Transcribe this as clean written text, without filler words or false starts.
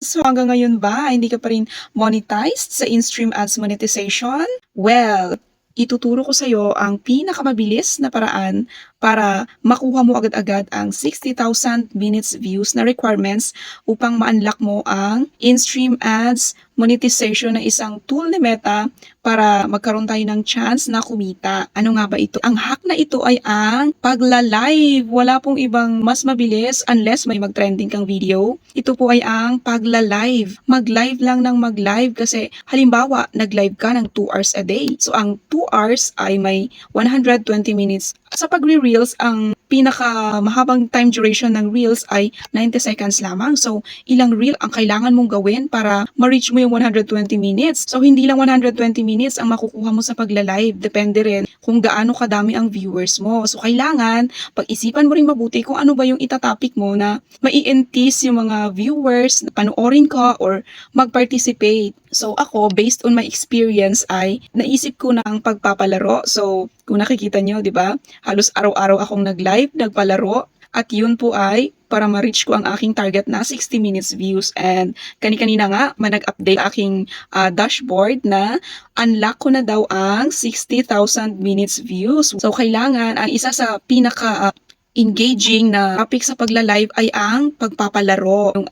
So hanggang ngayon ba hindi ka pa rin monetized sa in-stream ads monetization? Well, ituturo ko sa'yo ang pinakamabilis na paraan para makuha mo agad-agad ang 60,000 minutes views na requirements upang ma-unlock mo ang in-stream ads monetization na isang tool ni Meta para magkaroon tayo ng chance na kumita. Ano nga ba ito? Ang hack na ito ay ang pagla-live. Wala pong ibang mas mabilis unless may mag-trending kang video. Ito po ay ang pagla-live. Mag-live lang ng mag-live kasi halimbawa, nag-live ka ng 2 hours a day. So ang 2 hours ay may 120 minutes. Sa pagre-reels, ang pinaka mahabang time duration ng reels ay 90 seconds lamang. So, ilang reel ang kailangan mong gawin para ma-reach mo yung 120 minutes. So, hindi lang 120 minutes ang makukuha mo sa pagla-live. Depende rin kung gaano kadami ang viewers mo. So, kailangan pag-isipan mo rin mabuti kung ano ba yung itatopic mo na mai-entice yung mga viewers na panoorin ka or mag-participate. So, ako, based on my experience ay naisip ko na ang pagpapalaro. So, kung nakikita nyo, di ba? Halos araw-araw akong nag-live, nagpalaro. At yun po ay para ma-reach ko ang aking target na 60 minutes views. And kani-kanina nga, nag-update aking dashboard na unlock ko na daw ang 60,000 minutes views. So, kailangan, ang isa sa pinaka engaging na topic sa pagla-live ay ang pagpapalaro.